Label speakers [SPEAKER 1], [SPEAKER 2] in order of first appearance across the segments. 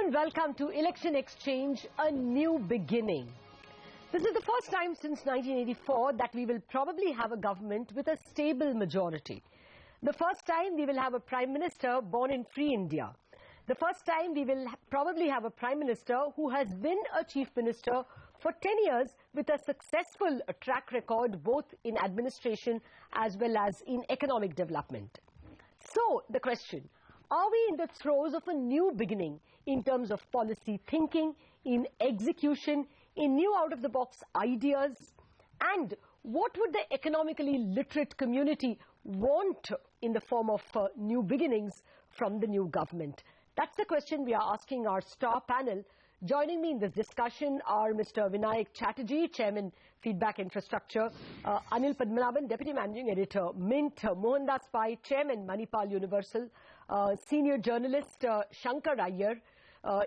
[SPEAKER 1] and welcome to Election Exchange, a new beginning. This is the first time since 1984 that we will probably have a government with a stable majority. The first time we will have a Prime Minister born in free India. The first time we will probably have a Prime Minister who has been a Chief Minister for 10 years with a successful track record both in administration as well as in economic development. So the question, are we in the throes of a new beginning in terms of policy thinking, in execution, in new out-of-the-box ideas? And what would the economically literate community want in the form of new beginnings from the new government? That's the question we are asking our star panel. Joining me in this discussion are Mr. Vinayak Chatterjee, Chairman, Feedback Infrastructure, Anil Padmanabhan, Deputy Managing Editor, Mint, Mohandas Pai, Chairman, Manipal Universal, Senior Journalist Shankar Iyer,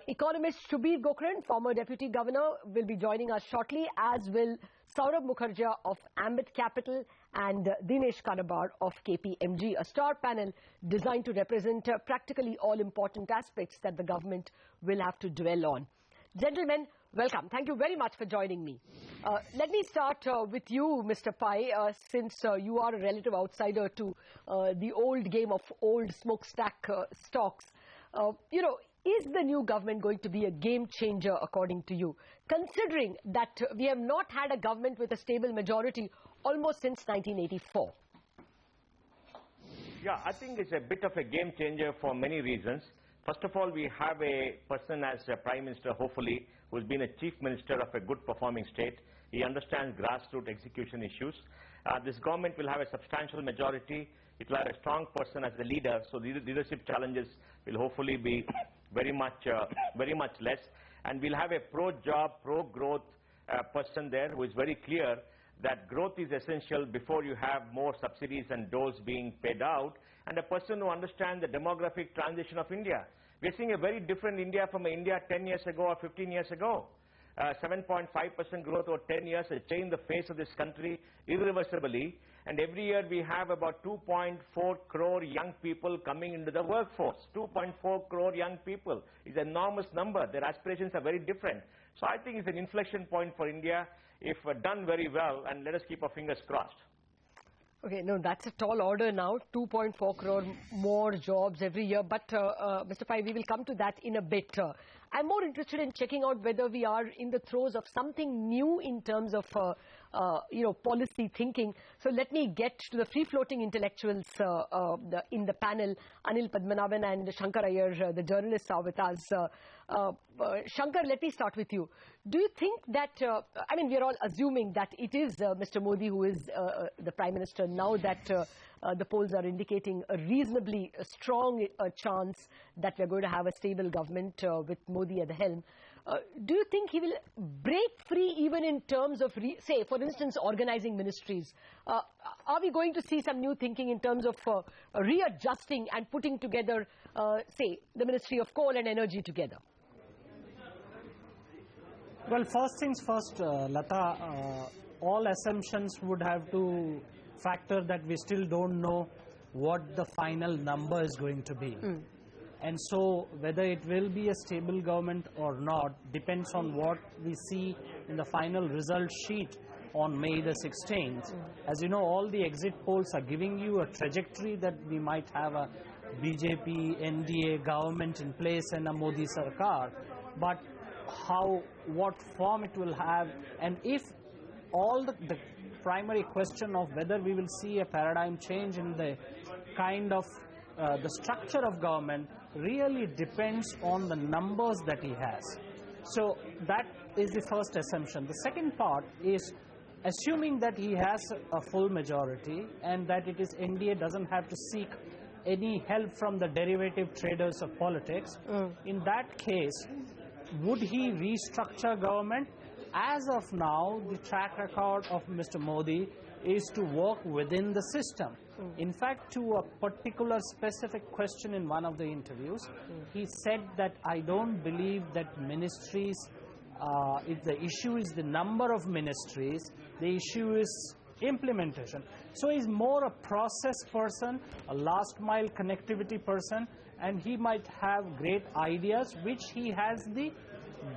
[SPEAKER 1] Economist Shubir Gokran, former Deputy Governor, will be joining us shortly, as will Saurabh Mukherjee of Ambit Capital and Dinesh Kanabar of KPMG, a star panel designed to represent practically all important aspects that the government will have to dwell on. Gentlemen, welcome. Thank you very much for joining me. Let me start with you, Mr. Pai, since you are a relative outsider to the old game of old smokestack stocks. Is the new government going to be a game changer according to you, considering that we have not had a government with a stable majority almost since 1984?
[SPEAKER 2] Yeah, I think it's a bit of a game changer for many reasons. First of all, we have a person as a Prime Minister, hopefully, who's been a Chief Minister of a good performing state. He understands grassroots execution issues. This government will have a substantial majority. It will have a strong person as the leader, so the leadership challenges will hopefully be very much less. And we'll have a pro-job, pro-growth person there who is very clear that growth is essential before you have more subsidies and doles being paid out, and a person who understands the demographic transition of India. We're seeing a very different India from India 10 years ago or 15 years ago. 7.5% growth over 10 years has changed the face of this country irreversibly, and every year we have about 2.4 crore young people coming into the workforce. 2.4 crore young people is an enormous number. Their aspirations are very different. So I think it's an inflection point for India if done very well, and let us keep our fingers crossed.
[SPEAKER 1] Okay, no, that's a tall order now, 2.4 crore more jobs every year. But, Mr. Pai, we will come to that in a bit. I'm more interested in checking out whether we are in the throes of something new in terms of, policy thinking. So let me get to the free-floating intellectuals in the panel. Anil Padmanabhan and Shankar Iyer, the journalists, are with us. Shankar, let me start with you. Do you think that, we are all assuming that it is Mr. Modi who is the Prime Minister now that the polls are indicating a reasonably strong chance that we are going to have a stable government with Modi at the helm. Do you think he will break free even in terms of, say, for instance, organizing ministries? Are we going to see some new thinking in terms of readjusting and putting together, say, the Ministry of Coal and Energy together?
[SPEAKER 3] Well, first things first, Lata, all assumptions would have to factor that we still don't know what the final number is going to be. And so whether it will be a stable government or not depends on what we see in the final result sheet on May the 16th. As you know, all the exit polls are giving you a trajectory that we might have a BJP, NDA government in place and a Modi Sarkar. But what form it will have, and if all the primary question of whether we will see a paradigm change in the kind of the structure of government really depends on the numbers that he has. So that is the first assumption. The second part is assuming that he has a full majority and that it is NDA doesn't have to seek any help from the derivative traders of politics. In that case, would he restructure government? As of now, the track record of Mr. Modi is to work within the system. In fact, to a particular specific question in one of the interviews, he said that I don't believe that ministries, if the issue is the number of ministries, the issue is implementation. So he's more a process person, a last mile connectivity person, and he might have great ideas which he has the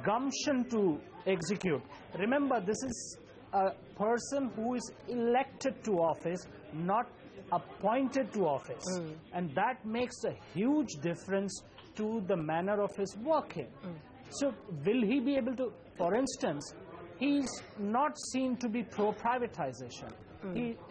[SPEAKER 3] gumption to execute. Remember, this is a person who is elected to office, not appointed to office. And that makes a huge difference to the manner of his working. So will he be able to, for instance, he's not seen to be pro-privatization.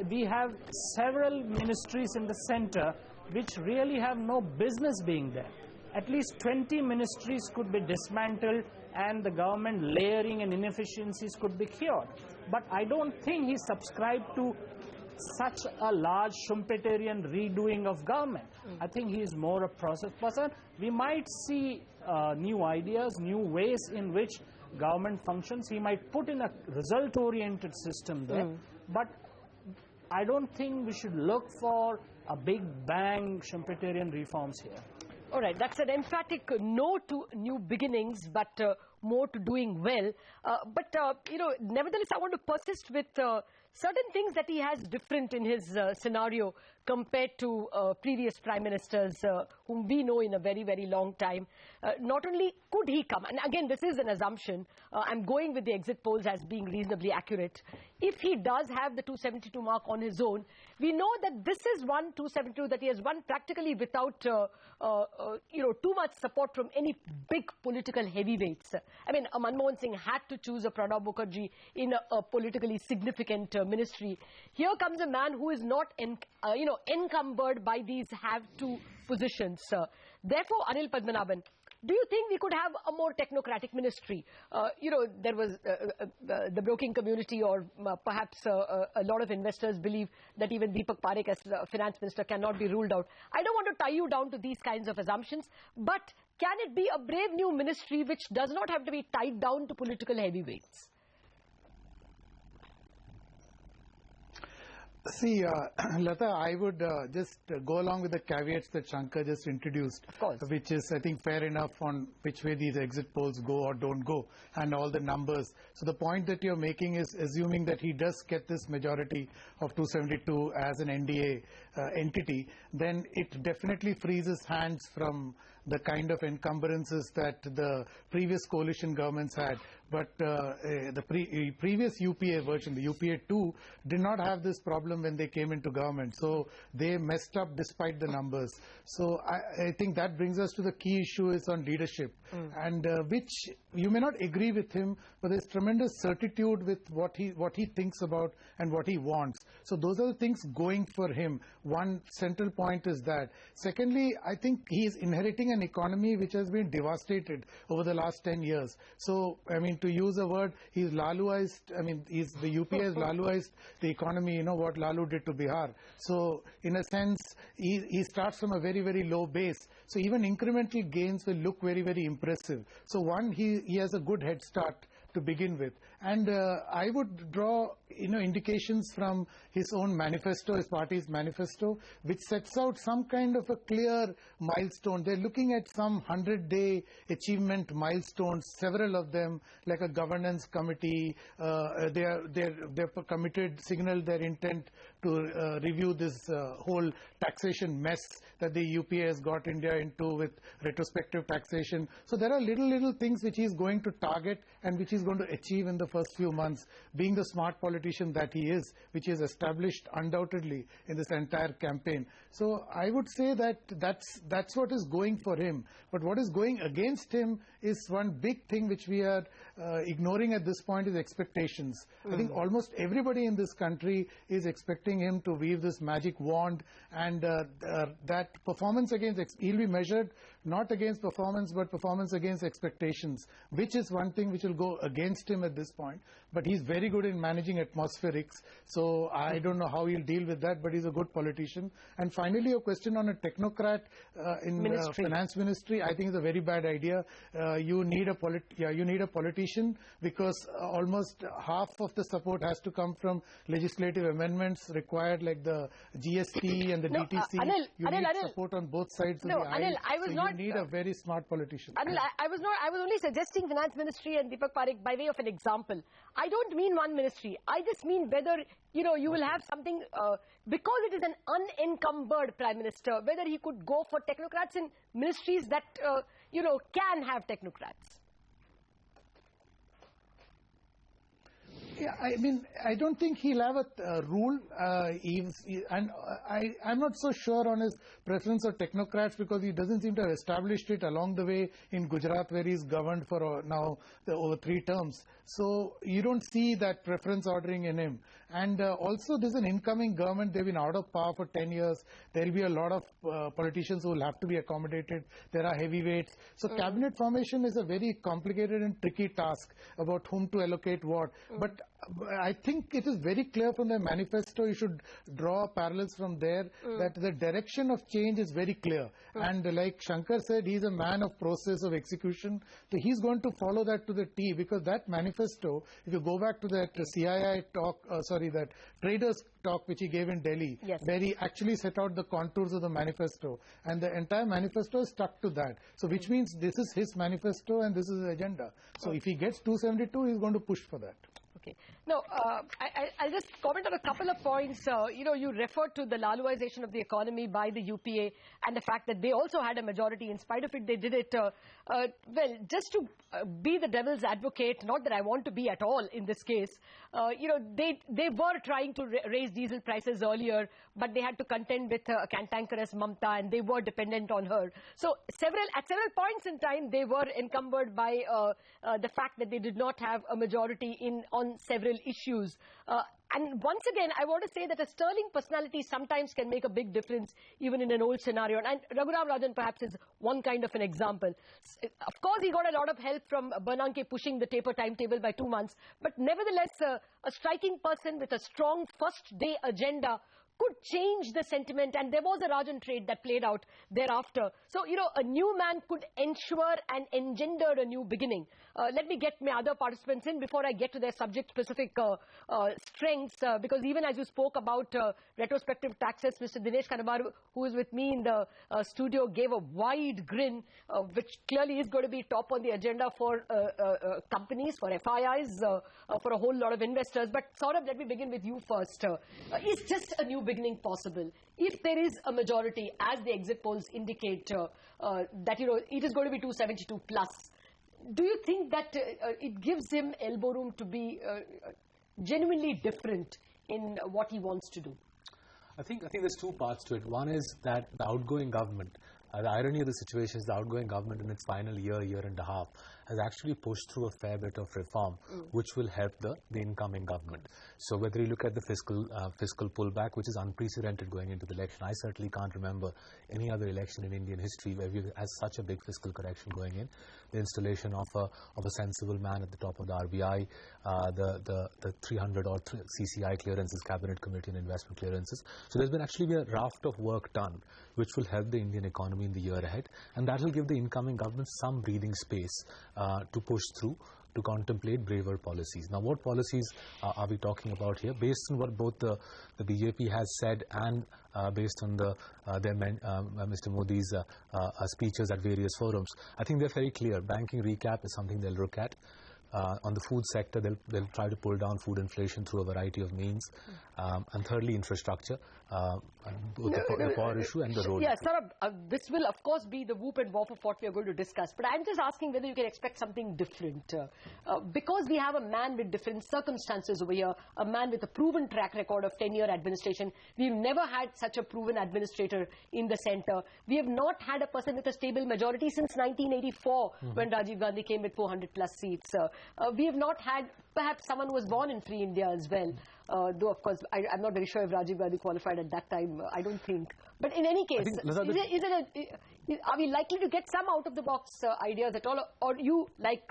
[SPEAKER 3] We have several ministries in the center which really have no business being there. At least 20 ministries could be dismantled and the government layering and inefficiencies could be cured. But I don't think he subscribed to such a large Schumpeterian redoing of government. I think he is more a process person. We might see new ideas, new ways in which government functions. He might put in a result-oriented system there. But I don't think we should look for a big bang Schumpeterian reforms here.
[SPEAKER 1] All right, that's an emphatic no to new beginnings, but more to doing well. Nevertheless, I want to persist with certain things that he has different in his scenario compared to previous prime ministers whom we know in a very, very long time. Not only could he come, and again, this is an assumption, I'm going with the exit polls as being reasonably accurate. If he does have the 272 mark on his own, we know that this is one 272 that he has won practically without too much support from any big political heavyweights. I mean, Manmohan Singh had to choose a Pranab Mukherjee in a politically significant ministry. Here comes a man who is not encumbered by these have-to positions. Therefore, Anil Padmanabhan, do you think we could have a more technocratic ministry? There was the broking community, or perhaps a lot of investors believe that even Deepak Parekh as finance minister cannot be ruled out. I don't want to tie you down to these kinds of assumptions, but can it be a brave new ministry which does not have to be tied down to political heavyweights?
[SPEAKER 4] See, Lata, I would just go along with the caveats that Shankar just introduced, which is, I think, fair enough on which way these exit polls go or don't go, and all the numbers. So the point that you're making is assuming that he does get this majority of 272 as an NDA entity, then it definitely frees his hands from the kind of encumbrances that the previous coalition governments had. But the previous UPA version, the UPA 2, did not have this problem when they came into government. So they messed up despite the numbers. So I think that brings us to the key issue is on leadership, and which you may not agree with him, but there's tremendous certitude with what he thinks about and what he wants. So those are the things going for him. One central point is that. Secondly, I think he is inheriting an economy which has been devastated over the last 10 years. So, I mean, to use a word, he's Laluized, I mean, the UPA has Laluized the economy, you know, what Lalu did to Bihar. So, in a sense, he starts from a very, very low base. So, even incremental gains will look very, very impressive. So, one, he has a good head start to begin with. And I would draw, indications from his own manifesto, his party's manifesto, which sets out some kind of a clear milestone. They're looking at some 100-day achievement milestones, several of them, like a governance committee. They're committed, signaled their intent to review this whole taxation mess that the UPA has got India into with retrospective taxation. So there are little things which he's going to target and which he's going to achieve in the first few months, being the smart politician that he is, which is established undoubtedly in this entire campaign. So I would say that that's what is going for him. But what is going against him is one big thing which we are ignoring at this point is expectations. I think almost everybody in this country is expecting him to weave this magic wand, and that performance against, he'll be measured not against performance but performance against expectations, which is one thing which will go against him at this point. But he's very good in managing atmospherics, so I don't know how he'll deal with that, but he's a good politician. And finally, a question on a technocrat in finance ministry, I think is a very bad idea. You need a politician, because almost half of the support has to come from legislative amendments required, like the GST and the DTC. You need support on both sides of the aisle. You need a very smart politician.
[SPEAKER 1] Anil, I was only suggesting finance ministry and Deepak Parekh by way of an example. I don't mean one ministry. I by this mean whether, you will have something, because it is an unencumbered Prime Minister, whether he could go for technocrats in ministries that, can have technocrats?
[SPEAKER 4] Yeah, I mean, I don't think he'll have a rule, and I'm not so sure on his preference of technocrats because he doesn't seem to have established it along the way in Gujarat where he's governed for now over 3 terms. So you don't see that preference ordering in him. And also there's an incoming government. They've been out of power for 10 years. There'll be a lot of politicians who will have to be accommodated. There are heavyweights. So cabinet formation is a very complicated and tricky task about whom to allocate what. But I think it is very clear from the manifesto, you should draw parallels from there, that the direction of change is very clear. And like Shankar said, he's a man of process, of execution. So he's going to follow that to the T, because that manifesto, if you go back to that CII talk, that traders talk which he gave in Delhi, where he actually set out the contours of the manifesto. And the entire manifesto is stuck to that. So which means this is his manifesto and this is his agenda. So if he gets 272, he's going to push for that.
[SPEAKER 1] Okay. Now, I'll just comment on a couple of points. You referred to the Laluization of the economy by the UPA and the fact that they also had a majority. In spite of it, they did it. Well, just to be the devil's advocate, not that I want to be at all in this case, they were trying to raise diesel prices earlier, but they had to contend with a cantankerous Mamta, and they were dependent on her. So at several points in time, they were encumbered by the fact that they did not have a majority on several issues. And once again, I want to say that a sterling personality sometimes can make a big difference even in an old scenario. And Raghuram Rajan perhaps is one kind of an example. Of course, he got a lot of help from Bernanke pushing the taper timetable by 2 months. But nevertheless, a striking person with a strong first-day agenda could change the sentiment, and there was a Rajan trade that played out thereafter. So, a new man could ensure and engender a new beginning. Let me get my other participants in before I get to their subject-specific strengths, because even as you spoke about retrospective taxes, Mr. Dinesh Kanavaru, who is with me in the studio, gave a wide grin, which clearly is going to be top on the agenda for companies, for FIIs, for a whole lot of investors. But Saurabh, let me begin with you first. Is just a new beginning possible if there is a majority, as the exit polls indicate, that it is going to be 272 plus? Do you think that it gives him elbow room to be genuinely different in what he wants to do?
[SPEAKER 5] I think there's 2 parts to it. One is that the outgoing government, the irony of the situation is the outgoing government in its final year and a half has actually pushed through a fair bit of reform, which will help the incoming government. So whether you look at the fiscal pullback, which is unprecedented going into the election, I certainly can't remember any other election in Indian history where we had such a big fiscal correction going in. The installation of a sensible man at the top of the RBI, the 300 or CCI clearances, Cabinet Committee and Investment clearances. So there's been actually a raft of work done, which will help the Indian economy in the year ahead, and that will give the incoming government some breathing space to push through, to contemplate braver policies. Now, what policies are we talking about here? Based on what both the BJP has said and based on Mr. Modi's speeches at various forums, I think they're very clear. Banking recap is something they'll look at. On the food sector, they'll try to pull down food inflation through a variety of means. And thirdly, infrastructure, the power issue and the road.
[SPEAKER 1] Yeah, Saurabh, this will of course be the whoop and wop of what we are going to discuss. But I'm just asking whether you can expect something different. Because we have a man with different circumstances over here, a man with a proven track record of 10-year administration. We've never had such a proven administrator in the center. We have not had a person with a stable majority since 1984 when Rajiv Gandhi came with 400 plus seats. We have not had perhaps someone who was born in free India as well. Though, of course, I'm not very sure if Rajiv Gandhi qualified at that time. I don't think. But in any case, are we likely to get some out-of-the-box ideas at all? Or you, like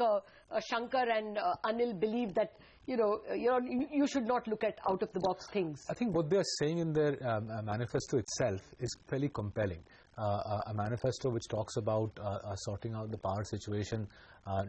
[SPEAKER 1] Shankar and Anil, believe that you should not look at out-of-the-box things?
[SPEAKER 5] I think what they are saying in their manifesto itself is fairly compelling. A manifesto which talks about sorting out the power situation,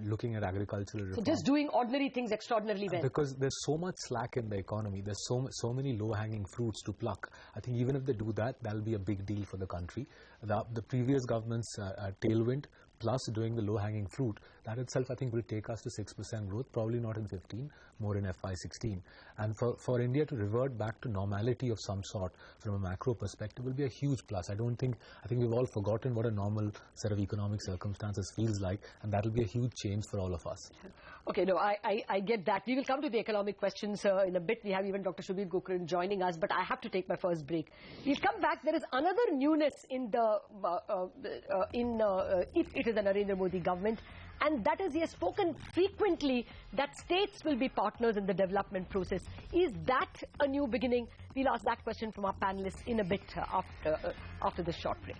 [SPEAKER 5] looking at agricultural reform.
[SPEAKER 1] So just doing ordinary things extraordinarily well.
[SPEAKER 5] Because there's so much slack in the economy, there's so many low-hanging fruits to pluck. I think even if they do that, that'll be a big deal for the country. The previous government's tailwind plus doing the low-hanging fruit, That itself, I think, will take us to 6% growth, probably not in 15, more in FY16. And for India to revert back to normality of some sort from a macro perspective will be a huge plus. I think we've all forgotten what a normal set of economic circumstances feels like, and that will be a huge change for all of us.
[SPEAKER 1] Okay, no, I get that. We will come to the economic questions in a bit. We have even Dr. Shubir Gokran joining us, but I have to take my first break. We'll come back. There is another newness in the if it is a Narendra Modi government, and that is he has spoken frequently that states will be partners in the development process. Is that a new beginning? We'll ask that question from our panelists in a bit after this short break.